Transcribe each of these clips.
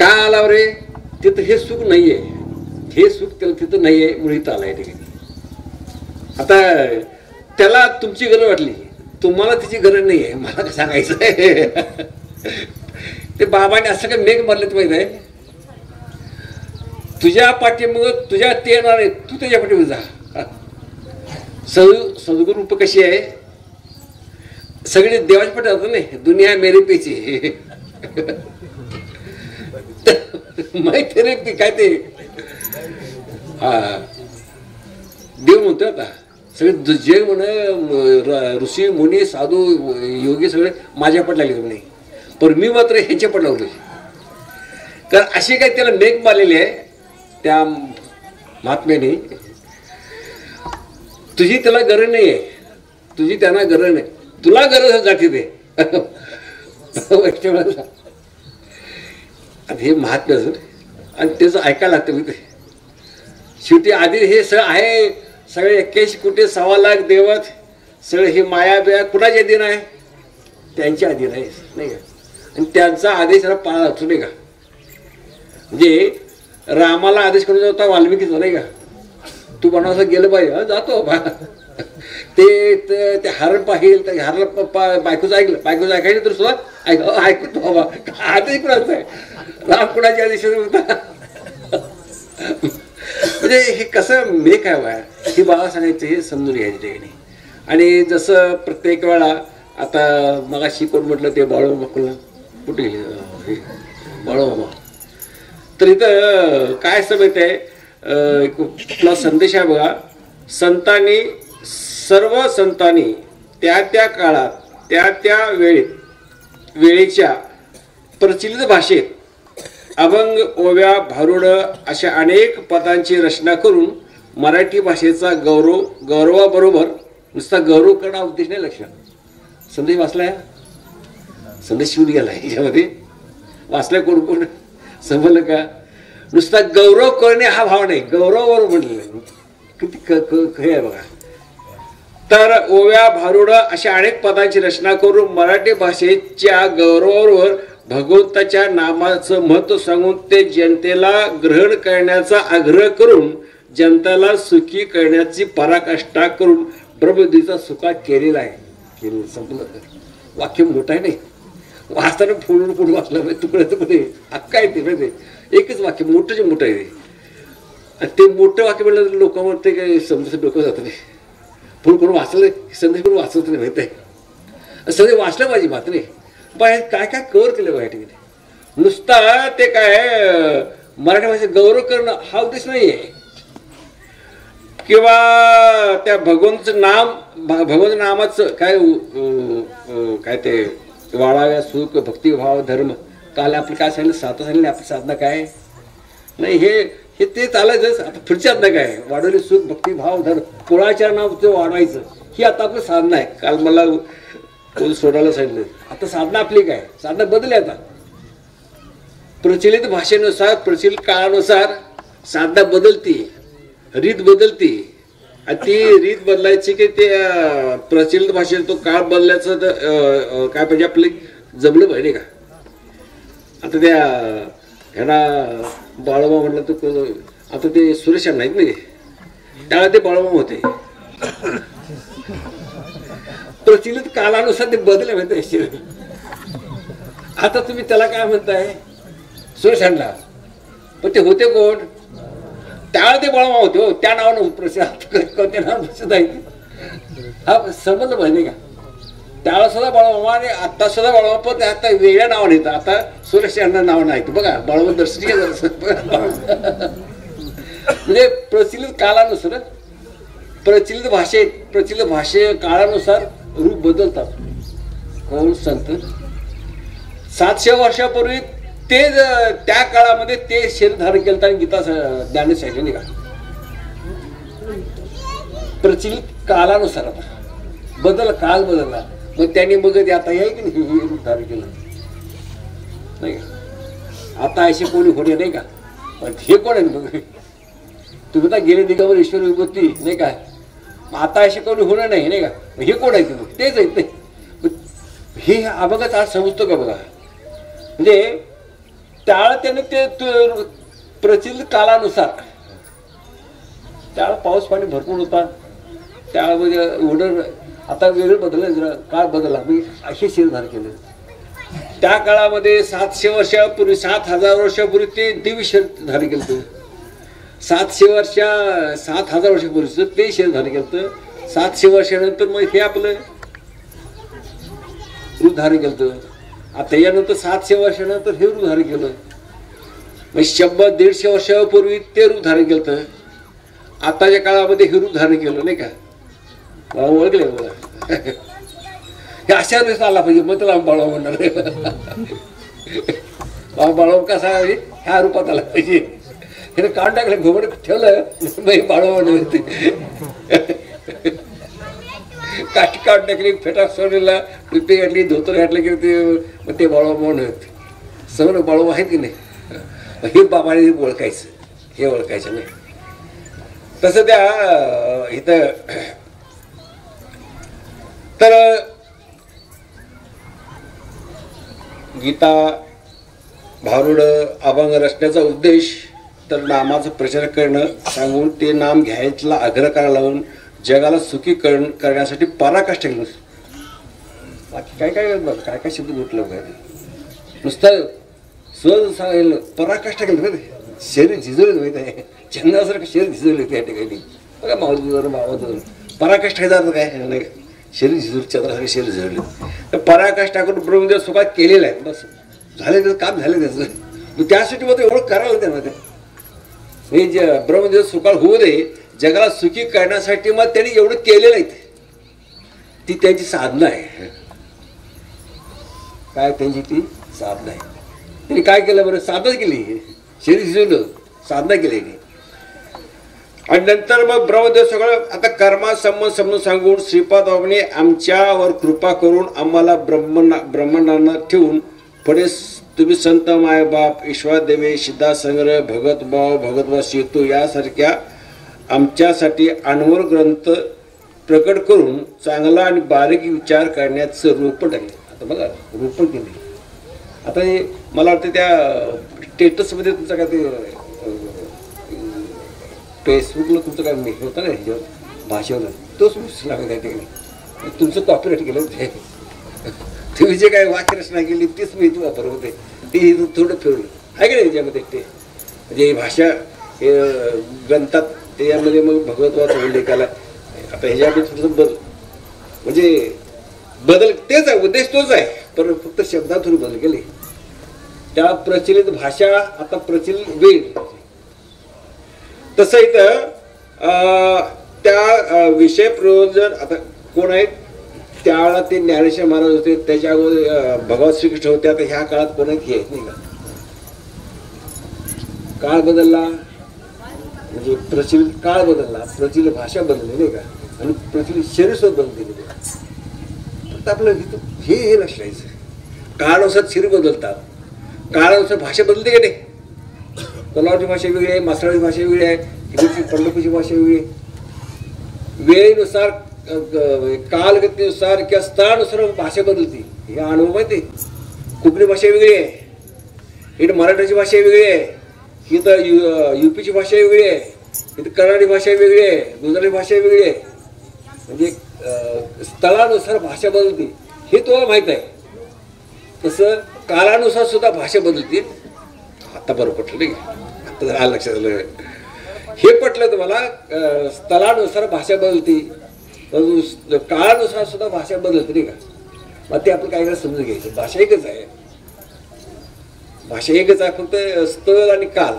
का आला रे? तिथं हे सुख नाहीये, हे सुख त्याला तिथं नाहीये म्हणून इथं आलाय ठिकाणी. आता त्याला तुमची गरज वाटली, तुम्हाला तिची गरज नाहीये, मला काय सांगायचं. ते बाबाने असं काय मेघ मारलेत माहित आहे, तुझ्या पाठीमागं तुझ्या ते येणार आहे, तू त्याच्या पाठीमागे जा. सद्गुरू रूप कशी आहे, सगळे देवाच्या पाठी जातात नाही, दुनिया मेरे पेची. माहिती रे ती काय ते, हा देव म्हणतो आता सगळे जग म्हणे ऋषी मुनी साधू योगी सगळे माझ्या पट लागले म्हणे, पण मी मात्र ह्याच्या पट लावले. कारण अशी काही त्याला मेघ मारलेली आहे त्या महात्म्याने, तुझी त्याला गरज नाही आहे, तुझी त्यांना गरज नाही, तुला गरज जाते ते. हे महात्म्य आणि त्याचं ऐकायला लागतं मी ते. शेवटी आधी हे सगळं आहे, सगळे 81 कोटी 6 लाख देवत सगळे हे माया बिया कुणाच्या अधीन आहे? त्यांच्या अधीन आहे नाही का. आणि त्यांचा आदेश पाळा लागतो नाही का. म्हणजे रामाला आदेश करून होता वाल्मिकीचा नाही का, तू बनवासा गेलं पाहिजे, जातो बा. ते हरण पाहिल तर हरण बायकोचं ऐकलं, बायकोचं ऐकायचं तर सुद्धा ऐकतो बाबा, आदेश कुणाचा आहे? राम कुणाच्या आदेशावर होता. म्हणजे हे कसं मेघ आहे बा, हे बाबा सांगायचं हे समजून घ्यायचं ठिकाणी. आणि जसं प्रत्येक वेळा आता मगाशी कोण म्हटलं ते बाळूमामा कुठे गेले बाळूमामा, तर इथं काय असं माहिती आहे, आपला संदेश आहे बघा, संतांनी सर्व संतांनी त्या त्या काळात त्या त्या वेळेच्या प्रचलित भाषेत अभंग, ओव्या, भारुड अशा अनेक पदांची रचना करून मराठी भाषेचा गौरवाबरोबर नुसता गौरव करणं उद्देश नाही लक्षात. संदेश वाचलाय, संदेश शिवून गेला याच्यामध्ये, वाचलाय कोण कोण समजलं का? नुसता गौरव करणे हा भाव नाही, गौरवावर म्हटलेलं किती हे आहे बघा. तर ओव्या, भारुड अशा अनेक पदांची रचना करून मराठी भाषेच्या गौरवावर भगवंताच्या नामाचं महत्त्व सांगून ते जनतेला ग्रहण करण्याचा आग्रह करून जनतेला सुखी करण्याची पराकाष्ठा करून ब्रह्मदेवीचा सुका केलेला आहे. संपलं. वाक्य मोठं आहे नाही, वाचताना फोडून फोडून वाचलं तुकडे तुकडे अक्का येते म्हणजे एकच वाक्य मोठं मोठं आहे. आणि ते मोठं वाक्य म्हणलं लोकांवर ते काही समजून डोकं जातं नाही. फोन करून वाचलं संदेश करून वाचत नाही माहित आहे. सगळे वाचलं पाहिजे मात्र नाही बाहेर काय काय कव्हर केलं बघा ठिकाणी. नुसता ते काय मराठी भाषेत गौरव करणं हा उद्देश नाही आहे, किंवा त्या भगवंताचं नाम भगवंत नामाचं काय ते वाढाव्या सुख भक्तिभाव धर्म. काल आपलं काय सांगितलं, सांगितलं आपली साधना काय नाही, हे ते चालायचंच. आता पुढची साधना काय, वाढवले सुख भक्तिभाव धर्म, कुळाच्या नावाचं वाढवायचं, ही आता आपलं साधना आहे. काल मला सोडायला सांगितलं. आता साधना आपली काय, साधना बदलली आता प्रचलित भाषेनुसार प्रचलित काळानुसार साधना बदलती, रीत बदलती. आणि ती रीत बदलायची की ते प्रचलित भाषेत तो काळ बदलायचं तर काय पाहिजे आपले जमलं पाहिजे का. आता त्या ह्याला बाळूमामा म्हटलं तर आता ते सुरेश नाहीत नाही, त्यावेळेला ते बाळूमामा होते. प्रचलित कालानुसार ते बदल म्हणते. आता तुम्ही त्याला काय म्हणताय, सुरेश आणला, पण ते होते कोण? त्यावेळेला ते बाळूमामा होते हो, त्या नावानं प्रसिद्ध कोणत्या नाव प्रसिद्ध आहे हा समजलं पाहिजे का. त्यावेळेला सुद्धा बाळूमामा आणि आता सुद्धा बाळूमामा, पण आता वेगळ्या नावाने येतं. आता सुरेश यांना नाव नाही बघा, बाळूमामा दर्शन म्हणजे प्रचलित कालानुसार प्रचलित भाषे काळानुसार रूप बदलतात. कोण संत 700 वर्षापूर्वी ते त्या काळामध्ये ते शरीर धारण केलं आणि गीता ज्ञान सांगितलं नाही का. प्रचलित कालानुसार आता बदल, काल बदलला, मग त्यांनी मग आता आहे की नाही रूप धारण केलं नाही का. आता असे कोणी होणे नाही का, पण हे कोण आहे बघ, तुम्ही तर गेले दिगावर ईश्वर विभूती नाही काय, आता असे कोणी होणं नाही का. हे कोण आहे मग, तेच आहेत नाही. हे अभंगाचा आज समजतो का बघा. म्हणजे त्यावेळेला त्याने ते प्रचलित काळानुसार त्यावेळेला पाऊस पाणी भरपूर होता, त्यामध्ये एवढं आता वेगळं बदललं, जरा काळ बदलला. मी असे शिरधार केले. त्या काळामध्ये 700 वर्षापूर्वी 7000 वर्षापूर्वी ते दिव्य शरीर धारण केलं. 7,000 वर्षापूर्वीचं ते शरीर धारण केलं. 700 वर्षानंतर मग हे आपलं रूप धारण केलं. आता यानंतर 700 वर्षानंतर हे रूप धारण केलं. मग 100-150 वर्षापूर्वी ते रूप धारण केलं. आताच्या काळामध्ये हे रूप धारण केलं, नाही का? मला ओळखले मला हे अशा वेळेस आला पाहिजे, मग त्याला बाळाव म्हणणार. बाळाव कसा आहे, ह्या रूपात आला पाहिजे. हे काढून टाकलं, घोबड ठेवलं, मग बाळाव म्हणते. काठी काढून टाकली, फेटा सोडलेला, टुपी घातली, धोतर घातलं की ते मग ते बाळाव म्हणत. समोर बाळाव आहेत की नाही, हे बाबाने ओळखायचं, हे ओळखायचं नाही. तसं त्या इथं तर गीता भारुड अभंग रचण्याचा उद्देश तर नामाचा प्रचार करणं, सांगून ते नाम घ्यायला आग्रह करायला लावून जगाला सुखी करण्यासाठी पराकाष्ठा केलं. बाकी काय काय बघ, काय काय शब्द म्हटलं बघा, नुसतं सहज सांगितलं पराकाष्ठा केलं बघ. शरीर झिजवलं माहिती आहे, चंद्रासारखं शरीर झिजवलं त्या ठिकाणी. बघा मावळ मावळ पराकाष्ठा जातं काय नाही, शरीर झिजवलं, चंद्रासारखं शरीर झिजवलं. तर पराकाष्ठा करून ब्रह्मदेव सुखात केलेलं आहे. बस झालं त्याचं काम, झालं त्याचं. त्यासाठी मग एवढं करायला त्यामध्ये हे जे ब्रह्मदेव सुखाळ होऊ दे, जगाला सुखी करण्यासाठी मग त्यांनी एवढं केलेलं आहे. ती त्यांची साधना आहे. काय त्यांची ती साधना आहे. त्यांनी काय केलं बरं, साधना केली, शरीर झिजवलं, साधना केली. आणि नंतर मग ब्रह्मदेव सगळं आता कर्मा संबंध समजून सांगून श्रीपाद बाबांनी आमच्यावर कृपा करून आम्हाला ब्रह्मांडांना ठेवून पुढे तुम्ही संत मायबाप ईश्वरदेवे सिद्धासंग्रह भगवतभाव सेतू यासारख्या आमच्यासाठी अनवर ग्रंथ प्रकट करून चांगला आणि बारीक विचार करण्याचं रोपण आहे. आता बघा रोपण केले. आता हे मला वाटतं त्या स्टेटसमध्ये तुमचं काय ते फेसबुकला तुमचं काय हे होतं ना ह्याच्यावर भाषेवर, तोच लागत त्या ठिकाणी तुमचं कॉपीराईट केलं ते. तुम्ही जे काय वाक्यरचना केली तीच मी इथं वापरत होते, ती थोडं फिरलं आहे की नाही त्याच्यामध्ये. ते म्हणजे भाषा हे ग्रंथात त्याच्यामध्ये मग भगवतवाचा उल्लेख आला. आता ह्याच्यामध्ये थोडंसं म्हणजे बदल तेच आहे, उद्देश तोच आहे, पण फक्त शब्दात थोडी बदल केली. त्या प्रचलित भाषा आता प्रचलित वेळ. तसं इथं त्या विषय प्रयोजन आता कोण आहेत, त्यावेळेला ते ज्ञानेश्वर महाराज होते, त्याच्या अगोदर भगवान श्रीकृष्ण होते. आता ह्या काळात कोण आहेत हे आहेत नाही का. काळ बदलला म्हणजे प्रचलित काळ बदलला, प्रचलित भाषा बदलली नाही का, आणि प्रचलित शरीर सुद्धा बदलली. फक्त आपलं हे लक्ष द्यायचं, काळानुसार शरीर बदलतात, काळानुसार भाषा बदलते की नाही. तलावाची भाषा वेगळी आहे, मासळाची भाषा वेगळी आहे, हिंदूची पंढरपूरची भाषा वेगळी आहे. वेळेनुसार कालगतीनुसार किंवा स्थळानुसार भाषा बदलते. हे अनुभव माहिती. कोकणी भाषा वेगळी आहे, इथं मराठाची भाषा वेगळी आहे, इथं युपीची भाषा वेगळी आहे, इथं कराडी भाषा वेगळी आहे, गुजराती भाषा वेगळी आहे. म्हणजे स्थळानुसार भाषा बदलते हे तुम्हाला माहीत आहे. तसं काळानुसार सुद्धा भाषा बदलते. आता बरोबर पटलं नाही, आता आलं लक्षात आलं. हे पटलं तुम्हाला, स्थळानुसार भाषा बदलते, काळानुसार सुद्धा भाषा बदलते नाही का. मग ते आपण काय समजून घ्यायचं, भाषा एकच आहे, भाषा एकच आहे, फक्त स्थळ आणि काल.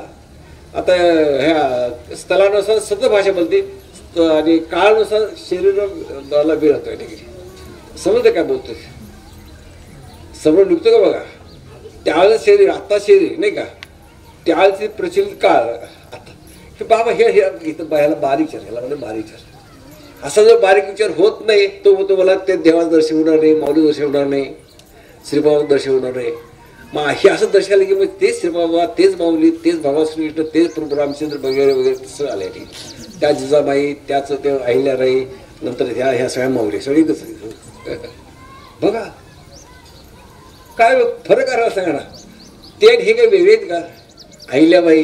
आता ह्या स्थळानुसार सतत भाषा बदलते आणि काळानुसार शरीराला वेळ होतो. समजतं काय बोलतोय, समोर निघतो का बघा. त्यावेळेस शरीर, आता शरीर नाही का, त्यावेळेस प्रचलित काळ. आता की बाबा हे इथं ह्याला बारीक विचार, ह्याला म्हणजे बारीक विचार. असा जर बारीक विचार होत नाही तो मला ते देवाचं दर्शन होणार नाही, माऊली दर्शन होणार नाही, श्रीबाबा दर्शन होणार नाही. मग हे असं दर्शन की मग तेच श्रीबाबा, तेच माऊली, तेच भगवान श्रीकृष्ण, तेच प्रभू रामचंद्र वगैरे वगैरे तसं आले. त्या जिजाबाई, त्याचं ते अहिल्याराई, नंतर ह्या सगळ्या माऊली सगळी कसं बघा काय फरक आहे सांगा ना. ते आणि हे काही वेगळे आहेत का? अहिल्याबाई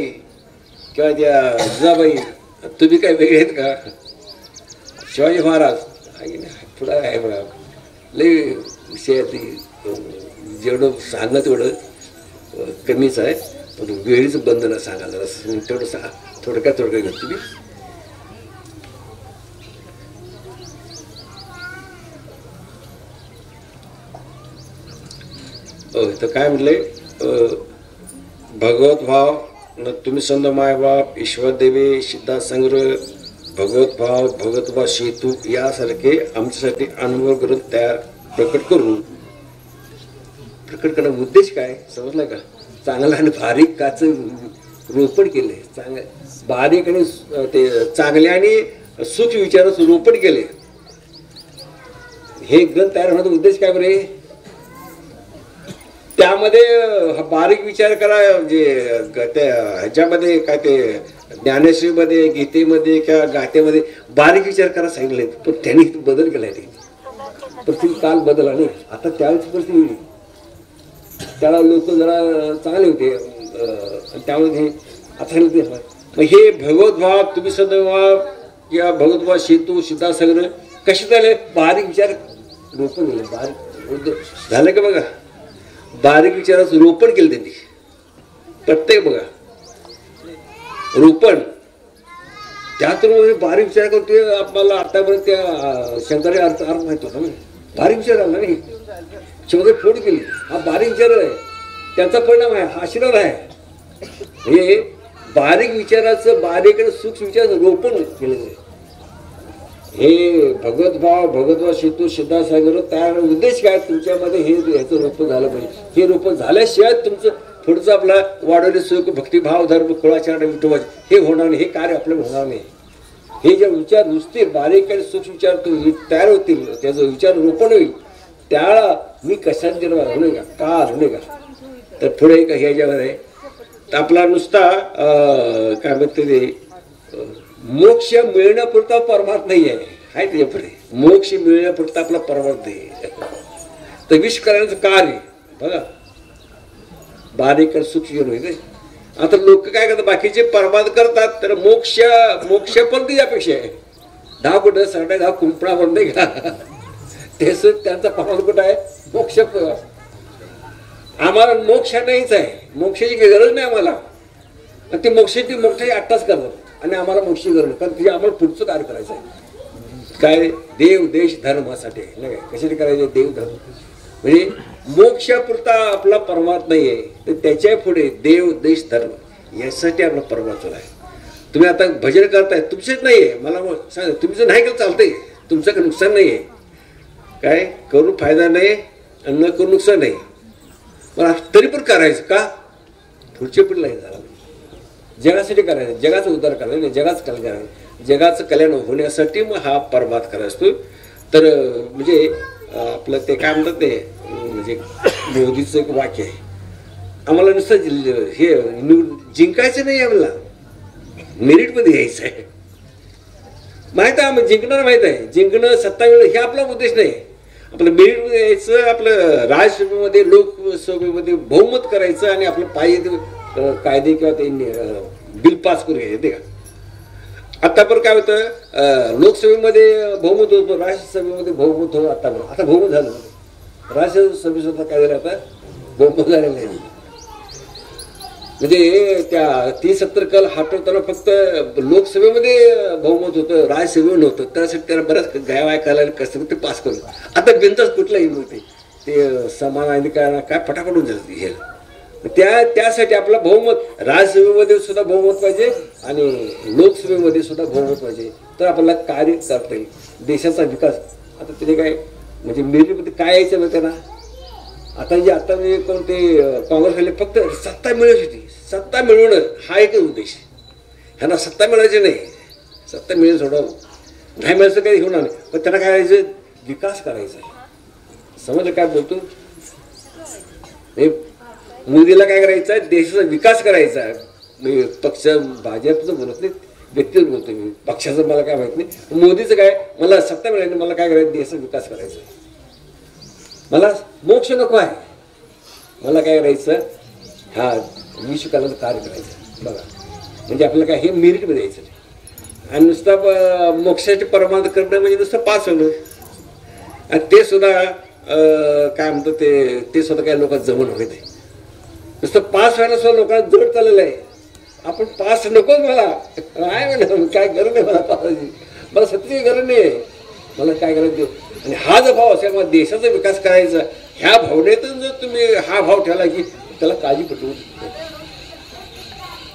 किंवा त्या जिजाबाई तुम्ही काय वेगळे आहेत का? शिवाजी महाराज पुढं आहे बघा, लई विषय जेवढं सांगणं तेवढं कमीच आहे, पण वेळीच बंधनं सांगा जरा तेवढं सांगा, थोडक्यात घेतो तुम्ही. तर काय म्हटलंय, भगवत भाव तुम्ही संत मायबाप, ईश्वर देवी, सिद्धार्थ संग्रह, भगवत भाव, भगवतभाव सेतू यासारखे आमच्यासाठी अनुभव करून तयार प्रकट करण्याचा उद्देश काय समजला का? चांगलं आणि बारीक काचं रोपण केलंय, चांगलं बारीक आणि ते चांगले आणि सूक्ष्म विचाराचं रोपण केले. हे ग्रंथ तयार होण्याचा उद्देश काय बरे? त्यामध्ये बारीक विचार करा, म्हणजे त्या ह्याच्यामध्ये काय ते ज्ञानेश्वरीमध्ये, गीतेमध्ये किंवा गाथेमध्ये बारीक विचार करा सांगितले, पण त्यांनी बदल केलाय. ते परिस्थिती काल बदलला नाही. आता त्यावेळेची परिस्थिती, त्याला लोक जरा चांगले होते, त्यामुळे आता मग हे भगवत भाव, तुम्ही सदभाव किंवा भगवत भाव सेतू, सिद्धार्थ संग्रह कसे झाले? बारीक विचार रोपण केले. बारीक झालं का बघा, बारीक विचाराचं रोपण केलं त्यांनी. प्रत्येक बघा रोपण त्यातून बारीक विचार करते. आपल्याला आतापर्यंत त्या शंकराचे अर्थ माहित होता ना, बारीक विचार आला नाही, शेवटी फोड केली. हा बारीक विचार आहे, त्यांचा परिणाम आहे, हा आशीर्वाद आहे. हे बारीक विचाराचं, बारीक आणि सूक्ष्म विचाराचं रोपण केलं आहे. हे भगवत भाव सेतू, सिद्धार्थ सागर तयार उद्देश काय? तुमच्यामध्ये हे ह्याचं रोपण झालं पाहिजे. हे रोपण झाल्याशिवाय तुमचं पुढचं आपला वाढवले सुख, भक्तिभाव, धर्म, कुळाचार, विठोबाचे हे होणार नाही. हे कार्य आपल्याला होणार नाही. हे जे विचार नुसते बारीक आणि सूक्ष्म विचार तयार होतील, त्याचं विचार रोपण होईल, त्याला मी कशात निर्माण होणे का होणे का? तर पुढे का ह्याच्यावर आहे आपला नुसता काय म्हणते ते मोक्ष मिळण्यापुरता परमार्थ नाही आहे. त्याच्या पुढे मोक्ष मिळण्यापुरता आपला परमार्थ आहे. तर विष करण्याचं कार्य बघा बारीक सूक्ष्म होईल. आता लोक काय करतात, बाकीचे परमार्थ करतात, तर मोक्ष पण त्यापेक्षा आहे. 10 कुठं 10 कुंपणा पण नाही का, तेच त्यांचा परमार्थ कुठं आहे? मोक्ष. आम्हाला मोक्ष नाहीच आहे, मोक्षाची काही गरज नाही आम्हाला. ते मोक्षाची आत्ताच करतात आणि आम्हाला मोक्षी गरज, कारण तिथे आम्हाला पुढचं कार्य करायचं आहे. काय? देव देश धर्मासाठी नाही काय, कशासाठी करायचं? देव धर्म. म्हणजे मोक्षापुरता आपला परमार्थ नाही आहे, तर त्याच्या पुढे देव देश धर्म यासाठी आपला परमार्थ आहे. तुम्ही आता भजन करताय, तुमचेच नाही आहे, मला सांग, तुमचं नाही केलं चालतंय, तुमचं काही नुकसान नाही आहे. काय करून फायदा नाही आणि न करून नुकसान नाही, मला तरी पण करायचं का? पुढच्या पिढीला हे झालं, जगासाठी करायचं, जगाचा उद्धार करायचा नाही, जगाचं कल्याण करायचं, जगाचं कल्याण होण्यासाठी मग हा परमार्थ करायचा असतो. तर म्हणजे आपलं ते काय म्हणतात ते, म्हणजे मोदीचं एक वाक्य आहे, आम्हाला नुसतं हे जिंकायचं नाही, आम्हाला मेरिटमध्ये यायचं आहे. माहीत आहे आम्ही जिंकणार, माहीत आहे जिंकणं, सत्ता मिळणं हे आपला उद्देश नाही. आपलं मेरिटमध्ये यायचं, आपलं राज्यसभेमध्ये लोकसभेमध्ये बहुमत करायचं आणि आपलं पाहिजे कायदे किंवा ते बिल पास करून घ्यायचे. ते का आता पण काय होतं, लोकसभेमध्ये बहुमत होतं, राज्यसभेमध्ये बहुमत होतं. आता बहुमत झालं, राज्यसभेत सुद्धा काय झालं, आता बहुमत झालेलं नाही. म्हणजे त्या 30-70 कल हटवताना फक्त लोकसभेमध्ये बहुमत होतं, राज्यसभेवर नव्हतं. त्यासाठी त्याला बऱ्याच गायवाय करायला कसं ते पास करून. आता बिनताच कुठलाही नव्हते ते समान अधिकार काय फटाफट झालं हे. त्यासाठी आपला बहुमत राज्यसभेमध्ये सुद्धा बहुमत पाहिजे आणि लोकसभेमध्ये सुद्धा बहुमत पाहिजे, तर आपल्याला कार्य करता येईल, देशाचा विकास. आता तिथे काय म्हणजे मेरिटमध्ये काय यायचं माहिती ना, आता जे आता म्हणजे कोणते काँग्रेसवाले फक्त सत्ता मिळवण्यासाठी, सत्ता मिळवणं हा एकच उद्देश. ह्यांना सत्ता मिळायची नाही, सत्ता मिळेल सोडं नाही मिळायचं काही होणार नाही, पण त्यांना काय करायचं? विकास करायचा आहे. समजलं काय बोलतो? मोदीला काय करायचं आहे? देशाचा विकास करायचा आहे. मी पक्ष भाजपचं बोलत नाही, व्यक्तीच बोलतो मी, पक्षाचं मला काय माहित नाही. मोदीचं काय, मला सत्ता मिळाली, मला काय करायचं? देशाचा विकास करायचा आहे. मला मोक्ष नको आहे, मला काय करायचं? हा विश्वकालाचं कार्य करायचं बघा. म्हणजे आपल्याला काय हे मेरिटमध्ये यायचं नाही. आणि नुसतं मोक्षाचे परमार्थ करणं म्हणजे नुसतं पास होणं. आणि ते सुद्धा काय म्हणतात ते सुद्धा काही लोकांना जमून होत नाही. नुसतं पास व्हायला सुद्धा लोकांना जड चाललेलं आहे. आपण पास नकोच मला काय म्हणलं काय गरज नाही मला पासाची. मला सत्याची गरज नाही आहे. मला काय करायचं. आणि हा जो भाव असेल मला देशाचा विकास करायचा ह्या भावनेतून जर तुम्ही हा भाव ठेवला की त्याला काळजी पटवू.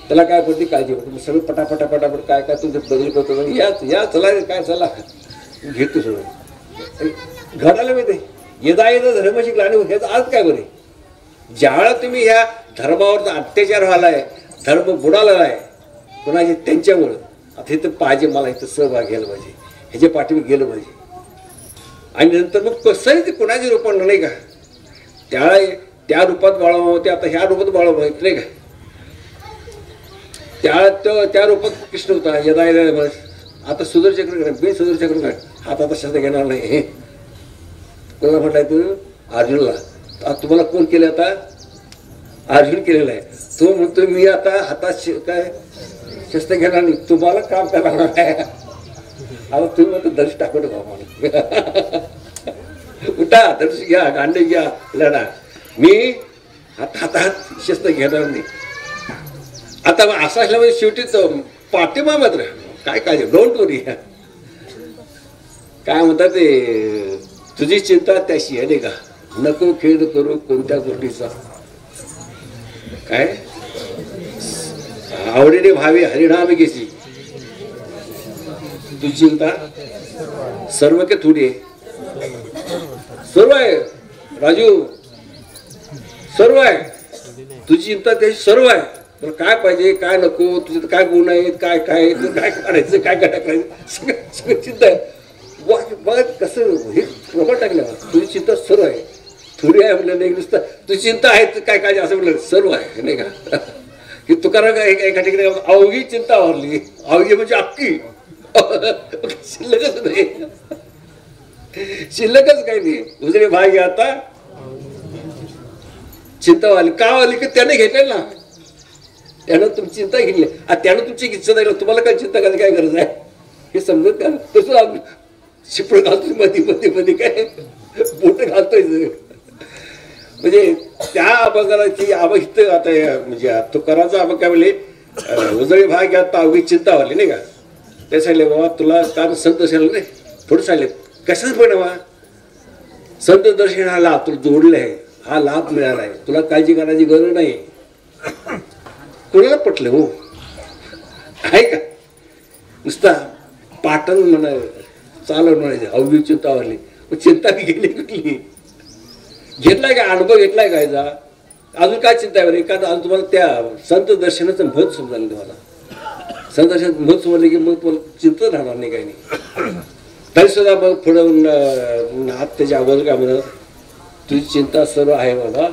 त्याला काय पडते काळजी पडते. सगळं पटापट काय तुमचं बदल करतो. या चला काय चला घेतो सगळं घडायला मिळते. येदा धर्म शिकला आणि ह्याचं आज काय बरे. ज्यावेळेला तुम्ही ह्या धर्मावरचा अत्याचार व्हायलाय धर्म बुडालेला आहे कोणाचे त्यांच्यामुळं आता इथं पाहिजे मला इथं सहभाग घ्यायला पाहिजे ह्याच्या पाठीवर गेलं पाहिजे. आणि नंतर मग कसंही ते कुणाच्या रूपानं नाही का त्या रूपात बाळावं ते आता ह्या रूपात बाळावं नाही का. त्या रूपात कृष्ण होता यदा आता सुदर्शचक्र बे सुदर्शचक्र काय हात आता शब्द घेणार नाही. कोणाला म्हटलाय तू अर्जुनला. तुम्हाला कोण केलं आता अर्जुन केलेला आहे. तो म्हणतो मी आता हातात काय शस्त्र घेणार नाही तुम्हाला काम करणार आहे. आता तुम्ही म्हणतो दर्श टाकून उठा दर्श घ्या गांडे घ्या लढा. मी हातात शस्त्र घेणार नाही. आता असं असल्यामुळे शेवटी पाठिंबा मात्र काय काय डोंट वरी. काय म्हणतात ते तुझी चिंता त्याशी आहे का. नको खेद करू कोणत्या गोष्टीचा. काय आवडीने भावे हरिनाम घेशी. तुझी चिंता सर्व के थोडी आहे. सर्व आहे राजू सर्व आहे. तुझी चिंता त्याची सर्व आहे. तुला काय पाहिजे काय नको तुझे काय गुण आहेत काय काय काय काढायचं काय करायचं सगळं चिंता आहे. बघा कसं हे प्रभाव टाकलं. तुझी चिंता सर्व आहे. थोडी आहे म्हणलं नाही नुसतं तुझी चिंता आहे काय काय असं म्हणलं सर्व आहे नाही का. की तुकाराम एका ठिकाणी अवघी चिंता आवरली. अवघी म्हणजे अख्खी शिल्लकच नाही. शिल्लकच काही नाही. उजरे भाई आता चिंता वाली का वाली की त्याने घेतले ना. त्यानं तुमची चिंता घेतली त्यानं तुमची इच्छा नाही. तुम्हाला काय चिंता करायची काय गरज आहे हे समजत का. तसं शिपळ घालतोय मध्ये मध्ये मध्ये काय बोट घालतोय. म्हणजे त्या अभंगाची अभहित आता म्हणजे तुकाराचा अभंग काय म्हणले उजळे भाग घ्या अवघी चिंता वाली नाही का. ते सांगले बाबा तुला काम संत दर्शन नाही थोडं सांगले कशाच पण बा संत दर्शन हा लाभ तुला जोडले आहे. हा लाभ मिळाला आहे. तुला काळजी करायची गरज नाही. कोणाला पटलं हो आहे का. नुसता पाटण म्हणा चालवून म्हणायचे अवघी चिंता वाली. चिंता गेली कुठली घेतलाय का अनुभव घेतलाय काय जा अजून काय चिंता आहे. एखादं अजून तुम्हाला त्या संत दर्शनाचं महत्व समजायला तुम्हाला. संत दर्शन महत्व समजले की मग तुम्हाला चिंता राहणार नाही काही नाही. तरी सुद्धा मग पुढं हात त्याच्या अगोदर काय म्हणत तुझी चिंता सर्व आहे बाबा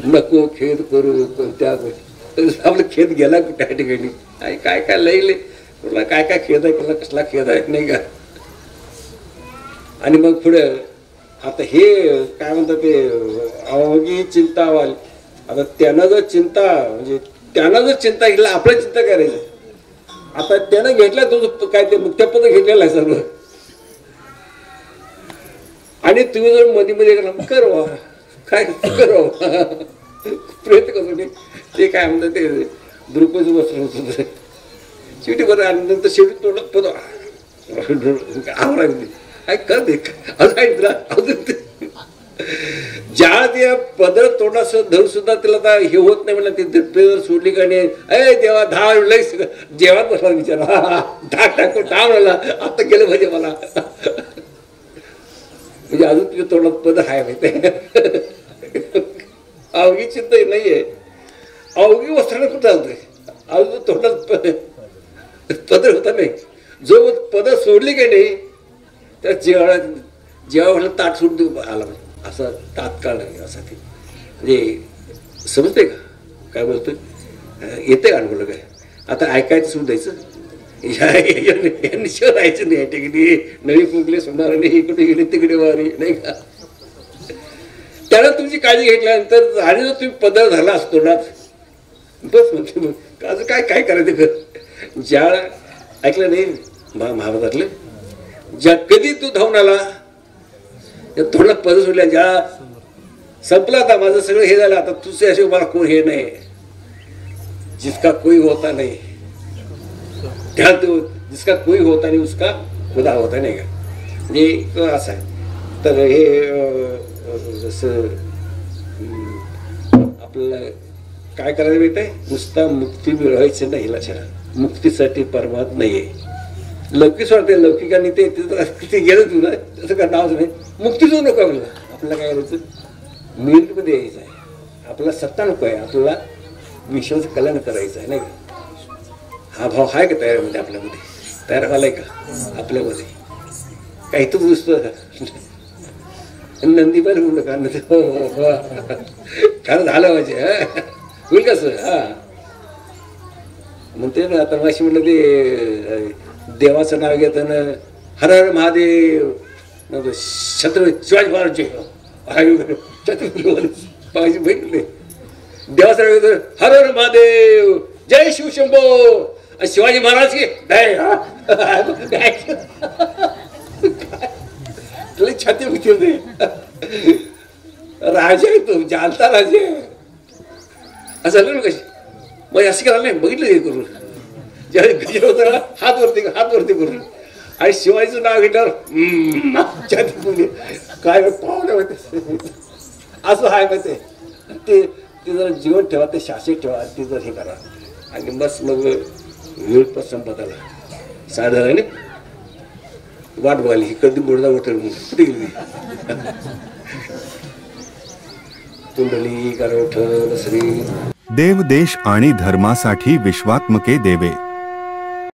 नको खेद करू कोणत्या गोष्टी. आपला खेद गेला त्या ठिकाणी काय काय लई तुला काय काय खेद आहे कुठला कसला खेद आहे नाही का. आणि मग पुढे आता हे काय म्हणतात ते अवघी चिंता वाली. आता त्यानं जर चिंता म्हणजे त्यानं जर चिंता घेतला आपल्या चिंता करायची. आता त्यानं घेतला तो काय ते मुक्तपद घेतलेला आहे सर्व. आणि तुम्ही जर मध्ये मध्ये करवा काय करवा प्रयत्न करतो नाही. ते काय म्हणतात ते द्रुपदी वस्त्र होत शेवटी बरं आनंद शेवटी तोंडात पद आवरा काय कर दे अजून तुला अजून ज्या ते पदर तोंडास धरून सुद्धा तिला आता हे होत नाही म्हणलं. ते प्रेजर सोडली का नाही अय देवा दहा लई जेवण बसला विचारा दहा टाकून दहा म्हणला आता गेलं म्हणजे मला म्हणजे अजून तुझ्या तोंडात पद आहे माहिती. अवघी चिंता नाहीये. अवघी वस्त्राने कुठं चालतंय अजून तोंडात पदर होता नाही. जो पद सोडली का नाही तर जेव्हा म्हटलं ताट सोडून आला असं तात्काळ नाही असा ते म्हणजे समजते का काय बोलतोय येते का अनुभवलं काय. आता ऐकायचं सोडून द्यायचं यांनी शोधायचं नाही. ठिकाणी नवी फुगले सोडणार नाही इकडे गेले तिकडे वारी नाही का. त्याला तुमची काळजी घेतल्यानंतर आणि जर तुम्ही पदर धरला असतो ना बस म्हणते मग असं काय काय करायचं कर. ज्या ऐकलं नाही महाभारतातलं, ज्या कधी तू धावून आला तोंडात पद सोडल्या, ज्या संपला आता माझं सगळं हे झालं, आता तुझे असे मला कोण हे नाही, जिसका कोई होता नहीं त्या तो जिसका कोई होता नहीं उसका खुदा होता नाही का, म्हणजे असं आहे. तर हे जसं आपल्याला काय करायला मिळत आहे, नुसता मुक्ती मिळवायची नाही लक्षात, मुक्तीसाठी परमात्मा नाहीये. लौकिक वाटते लौकिकांनी ते गेलं तुला तसं का नावच नाही, मुक्ती जो नको आपल्याला, आपल्याला काय करायचं मिळमध्ये यायचं आहे, आपल्याला सत्ता नको आहे, आपल्याला विश्वाचं कल्याण करायचं आहे नाही का. हा भाव आहे का तयारीमध्ये आपल्यामध्ये, तयार व्हायलाय का आपल्यामध्ये काही तर दिसतो नंदीबाई म्हणलं का कारण झालं पाहिजे होईल कसं. हा म्हणते ना आता माशी म्हटलं ते देवाचं नाव घेताना हर हर महादेव, छत्रपती शिवाजी महाराजचे छत्रपती माझी बहीण देवाचं नाव घेतो हर हर महादेव जय शिवशंभो, शिवाजी महाराज की तुला छाती होती होते राजे आहे तो जानता राजे असं झालं ना कशी मग असं करायला नाही बघितलं हे करून ज्यावेळी गजर होता ना हात वरती करून आणि शिवाजीचं नाव घेतल्यावर छाती काय पाहुणे होते असं आहे मग ते जरा जीवन ठेवा, ते शासिक ठेवा, ते जर हे करा आणि बस मग वेळ पण संपत आला साधारण वाट बघाली ही कधी मुडदा होटेल कुठे गेली कुंडली करोठ श्री देव देश आणि धर्मासाठी विश्वात्मके देवे